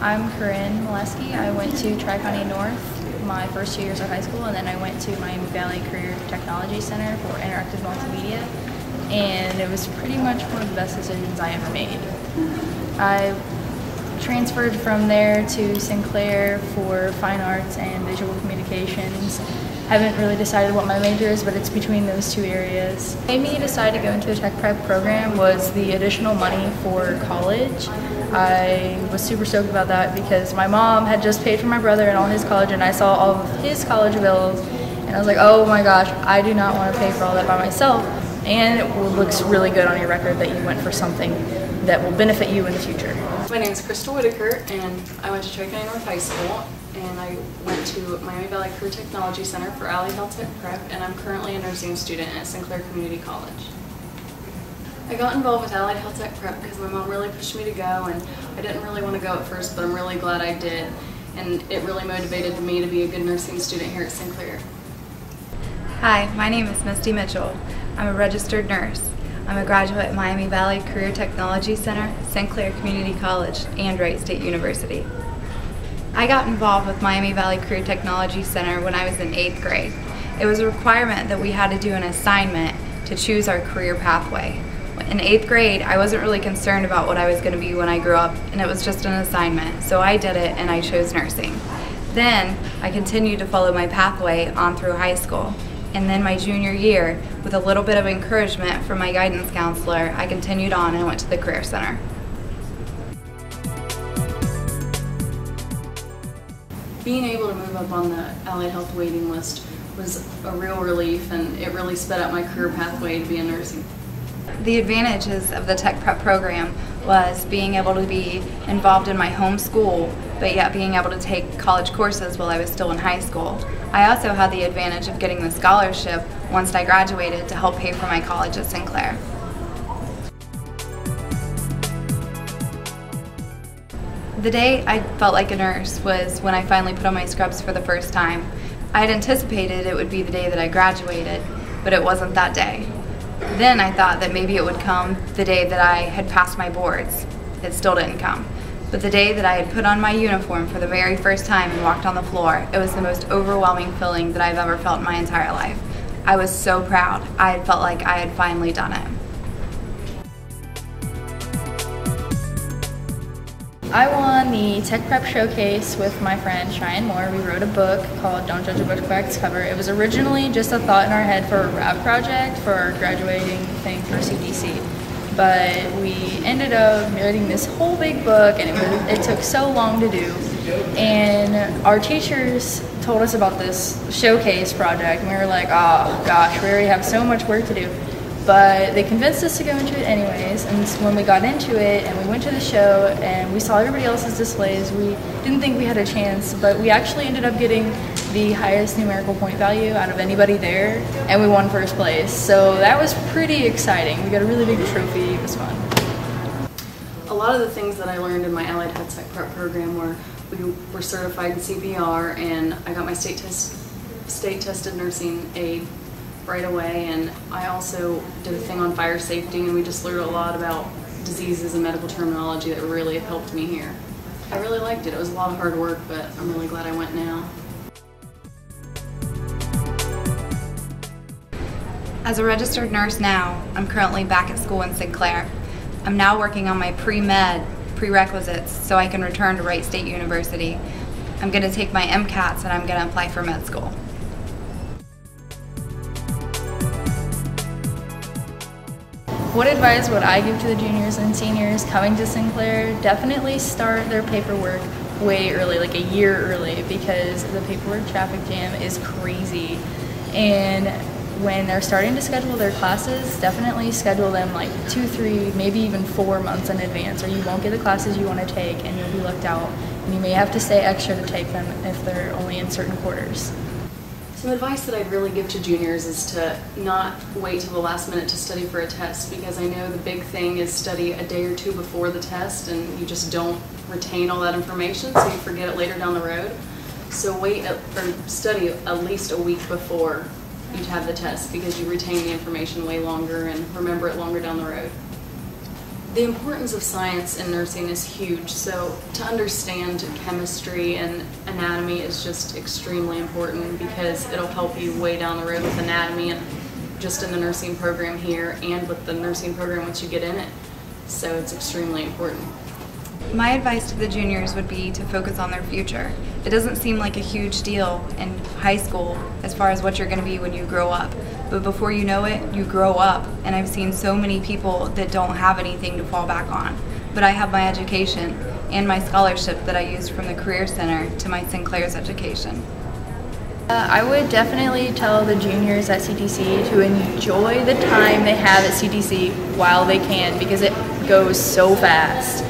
I'm Corinne Molesky. I went to Tri-County North my first 2 years of high school, and then I went to Miami Valley Career Technology Center for Interactive Multimedia, and it was pretty much one of the best decisions I ever made. I transferred from there to Sinclair for Fine Arts and Visual Communications. Haven't really decided what my major is, but it's between those two areas. What made me decide to go into a tech prep program was the additional money for college. I was super stoked about that because my mom had just paid for my brother and all his college, and I saw all of his college bills, and I was like, oh my gosh, I do not want to pay for all that by myself. And it looks really good on your record that you went for something that will benefit you in the future. My name is Crystal Whitaker, and I went to Tri-County North High School, and I went to Miami Valley Career Technology Center for Allied Health Tech Prep, and I'm currently a nursing student at Sinclair Community College. I got involved with Allied Health Tech Prep because my mom really pushed me to go, and I didn't really want to go at first, but I'm really glad I did, and it really motivated me to be a good nursing student here at Sinclair. Hi, my name is Misty Mitchell. I'm a registered nurse. I'm a graduate at Miami Valley Career Technology Center, Sinclair Community College, and Wright State University. I got involved with Miami Valley Career Technology Center when I was in 8th grade. It was a requirement that we had to do an assignment to choose our career pathway. In 8th grade, I wasn't really concerned about what I was going to be when I grew up, and it was just an assignment, so I did it and I chose nursing. Then I continued to follow my pathway on through high school. And then my junior year, with a little bit of encouragement from my guidance counselor, I continued on and went to the Career Center. Being able to move up on the Allied Health waiting list was a real relief, and it really sped up my career pathway to be a nursing. The advantages of the tech prep program was being able to be involved in my home school, but yet being able to take college courses while I was still in high school. I also had the advantage of getting the scholarship once I graduated to help pay for my college at Sinclair. The day I felt like a nurse was when I finally put on my scrubs for the first time. I had anticipated it would be the day that I graduated, but it wasn't that day. Then I thought that maybe it would come the day that I had passed my boards. It still didn't come. But the day that I had put on my uniform for the very first time and walked on the floor, it was the most overwhelming feeling that I've ever felt in my entire life. I was so proud. I had felt like I had finally done it. I won the Tech Prep Showcase with my friend Cheyenne Moore. We wrote a book called Don't Judge a Book by its Cover. It was originally just a thought in our head for a RAV project for our graduating thing for CDC. But we ended up writing this whole big book, and it took so long to do. And our teachers told us about this showcase project, and we were like, oh gosh, we already have so much work to do. But they convinced us to go into it anyways, and when we got into it and we went to the show and we saw everybody else's displays, we didn't think we had a chance, but we actually ended up getting the highest numerical point value out of anybody there, and we won first place. So that was pretty exciting. We got a really big trophy. It was fun. A lot of the things that I learned in my Allied Health Tech Prep program were we were certified in CPR, and I got my state tested nursing aid right away, and I also did a thing on fire safety, and we just learned a lot about diseases and medical terminology that really have helped me here. I really liked it. It was a lot of hard work, but I'm really glad I went now. As a registered nurse now, I'm currently back at school in Sinclair. I'm now working on my pre-med prerequisites so I can return to Wright State University. I'm going to take my MCATs and I'm going to apply for med school. What advice would I give to the juniors and seniors coming to Sinclair? Definitely start their paperwork way early, like a year early, because the paperwork traffic jam is crazy. And when they're starting to schedule their classes, definitely schedule them like 2, 3, maybe even 4 months in advance, or you won't get the classes you want to take and you'll be left out. And you may have to stay extra to take them if they're only in certain quarters. Some advice that I'd really give to juniors is to not wait till the last minute to study for a test, because I know the big thing is study a day or 2 before the test and you just don't retain all that information, so you forget it later down the road. So study at least a week before you have the test, because you retain the information way longer and remember it longer down the road. The importance of science in nursing is huge, so to understand chemistry and anatomy is just extremely important because it'll help you way down the road with anatomy and just in the nursing program here and with the nursing program once you get in it. So it's extremely important. My advice to the juniors would be to focus on their future. It doesn't seem like a huge deal in high school as far as what you're going to be when you grow up. But before you know it, you grow up. And I've seen so many people that don't have anything to fall back on. But I have my education and my scholarship that I used from the Career Center to my Sinclair's education. I would definitely tell the juniors at CTC to enjoy the time they have at CTC while they can because it goes so fast.